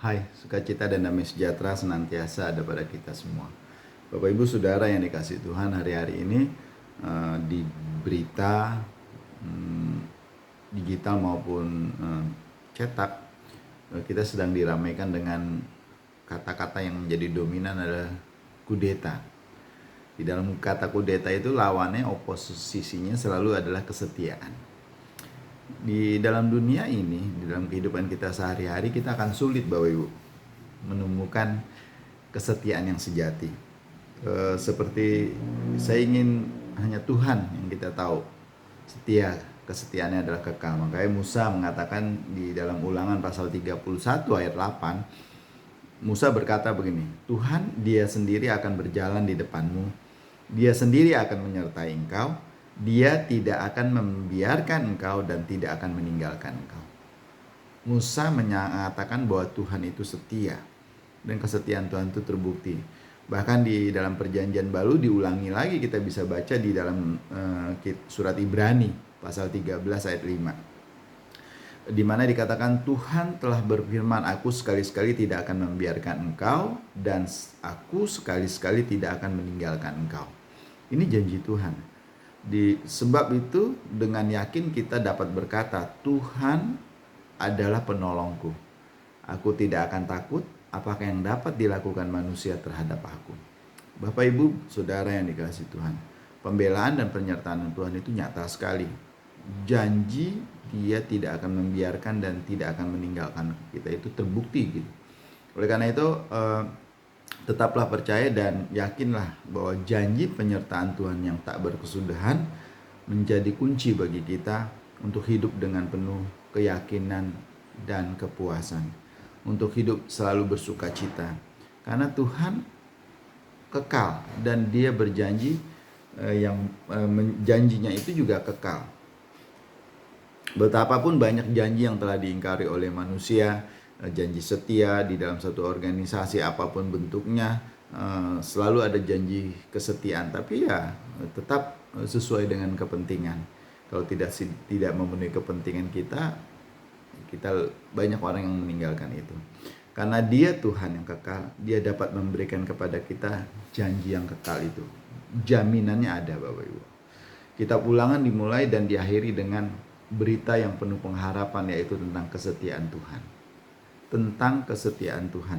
Hai, sukacita dan damai sejahtera senantiasa ada pada kita semua. Bapak Ibu Saudara yang dikasihi Tuhan, hari-hari ini di berita digital maupun cetak, kita sedang diramaikan dengan kata-kata yang menjadi dominan adalah kudeta. Di dalam kata kudeta itu lawannya, oposisinya selalu adalah kesetiaan. Di dalam dunia ini, di dalam kehidupan kita sehari-hari, kita akan sulit Bapak Ibu menemukan kesetiaan yang sejati. Seperti saya ingin hanya Tuhan yang kita tahu setia, kesetiaannya adalah kekal. Makanya Musa mengatakan di dalam Ulangan pasal 31 ayat 8, Musa berkata begini, Tuhan dia sendiri akan berjalan di depanmu, dia sendiri akan menyertai engkau, dia tidak akan membiarkan engkau dan tidak akan meninggalkan engkau. Musa menyatakan bahwa Tuhan itu setia, dan kesetiaan Tuhan itu terbukti. Bahkan di dalam perjanjian baru diulangi lagi, kita bisa baca di dalam surat Ibrani pasal 13 ayat 5. Di mana dikatakan Tuhan telah berfirman, aku sekali-sekali tidak akan membiarkan engkau dan aku sekali-sekali tidak akan meninggalkan engkau. Ini janji Tuhan. Sebab itu dengan yakin kita dapat berkata, Tuhan adalah penolongku. Aku tidak akan takut apakah yang dapat dilakukan manusia terhadap aku. Bapak Ibu Saudara yang dikasihi Tuhan, pembelaan dan penyertaan Tuhan itu nyata sekali. Janji dia tidak akan membiarkan dan tidak akan meninggalkan kita itu terbukti gitu. Oleh karena itu tetaplah percaya dan yakinlah bahwa janji penyertaan Tuhan yang tak berkesudahan menjadi kunci bagi kita untuk hidup dengan penuh keyakinan dan kepuasan. Untuk hidup selalu bersuka cita. Karena Tuhan kekal dan dia berjanji yang janjinya itu juga kekal. Betapapun banyak janji yang telah diingkari oleh manusia, janji setia di dalam satu organisasi apapun bentuknya, selalu ada janji kesetiaan, tapi ya tetap sesuai dengan kepentingan. Kalau tidak memenuhi kepentingan kita banyak orang yang meninggalkan itu. Karena dia Tuhan yang kekal, dia dapat memberikan kepada kita janji yang kekal itu. Jaminannya ada Bapak Ibu. Kitab Ulangan dimulai dan diakhiri dengan berita yang penuh pengharapan, yaitu tentang kesetiaan Tuhan. Tentang kesetiaan Tuhan.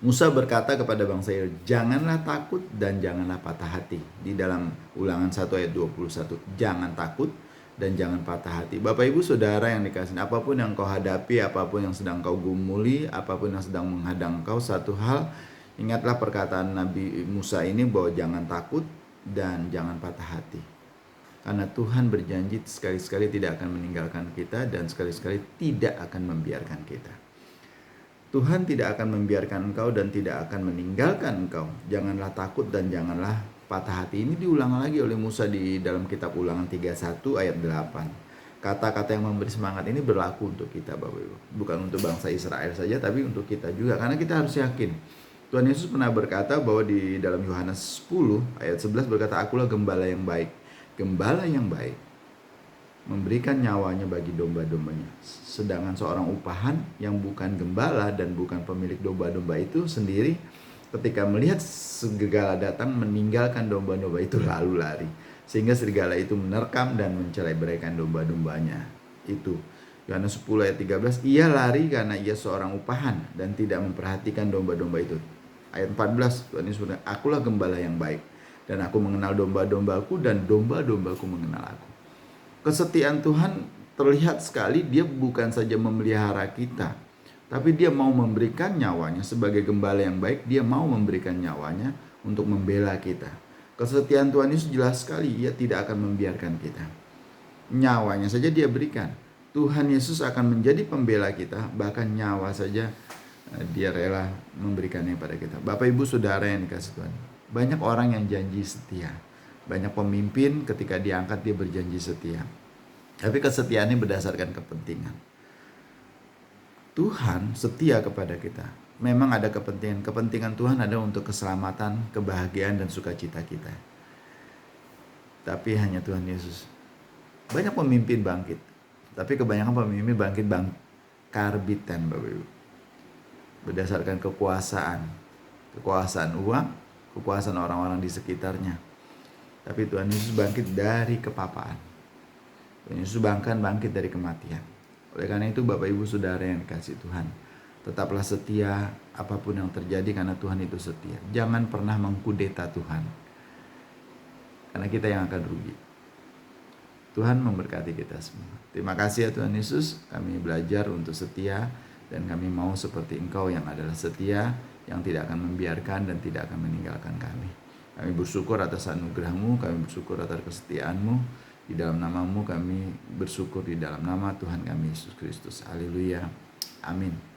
Musa berkata kepada bangsa Israel, janganlah takut dan janganlah patah hati. Di dalam Ulangan 1 ayat 21, jangan takut dan jangan patah hati. Bapak Ibu Saudara yang dikasihi, apapun yang kau hadapi, apapun yang sedang kau gumuli, apapun yang sedang menghadang kau, satu hal, ingatlah perkataan Nabi Musa ini bahwa jangan takut dan jangan patah hati. Karena Tuhan berjanji sekali-sekali tidak akan meninggalkan kita dan sekali-sekali tidak akan membiarkan kita. Tuhan tidak akan membiarkan engkau dan tidak akan meninggalkan engkau. Janganlah takut dan janganlah patah hati. Ini diulang lagi oleh Musa di dalam kitab Ulangan 31 ayat 8. Kata-kata yang memberi semangat ini berlaku untuk kita Bapak Ibu. Bukan untuk bangsa Israel saja, tapi untuk kita juga. Karena kita harus yakin. Tuhan Yesus pernah berkata bahwa di dalam Yohanes 10 ayat 11 berkata, akulah gembala yang baik. Gembala yang baik memberikan nyawanya bagi domba-dombanya. Sedangkan seorang upahan yang bukan gembala dan bukan pemilik domba-domba itu sendiri, ketika melihat serigala datang, meninggalkan domba-domba itu lalu lari. Sehingga serigala itu menerkam dan mencelebraikan domba-dombanya. Itu Yohanes 10 ayat 13, ia lari karena ia seorang upahan dan tidak memperhatikan domba-domba itu. Ayat 14, Tuhan Yesus bilang, akulah gembala yang baik. Dan aku mengenal domba-dombaku dan domba-dombaku mengenal aku. Kesetiaan Tuhan terlihat sekali, dia bukan saja memelihara kita, tapi dia mau memberikan nyawanya sebagai gembala yang baik, dia mau memberikan nyawanya untuk membela kita. Kesetiaan Tuhan Yesus jelas sekali, ia tidak akan membiarkan kita. Nyawanya saja dia berikan. Tuhan Yesus akan menjadi pembela kita, bahkan nyawa saja dia rela memberikannya pada kita. Bapak Ibu Saudara yang dikasihi Tuhan, banyak orang yang janji setia. Banyak pemimpin ketika diangkat dia berjanji setia. Tapi kesetiaannya berdasarkan kepentingan. Tuhan setia kepada kita. Memang ada kepentingan. Kepentingan Tuhan ada untuk keselamatan, kebahagiaan, dan sukacita kita. Tapi hanya Tuhan Yesus. Banyak pemimpin bangkit. Tapi kebanyakan pemimpin bangkit karbitan Bapak Ibu. berdasarkan kekuasaan uang, kekuasaan orang-orang di sekitarnya. Tapi Tuhan Yesus bangkit dari kepapaan. Tuhan Yesus bangkit dari kematian. Oleh karena itu Bapak Ibu Saudara yang dikasihi Tuhan, tetaplah setia apapun yang terjadi karena Tuhan itu setia. Jangan pernah mengkudeta Tuhan, karena kita yang akan rugi. Tuhan memberkati kita semua. Terima kasih ya Tuhan Yesus, kami belajar untuk setia dan kami mau seperti Engkau yang adalah setia, yang tidak akan membiarkan dan tidak akan meninggalkan kami. Kami bersyukur atas anugerah-Mu, kami bersyukur atas kesetiaan-Mu. Di dalam nama-Mu kami bersyukur, di dalam nama Tuhan kami Yesus Kristus. Haleluya. Amin.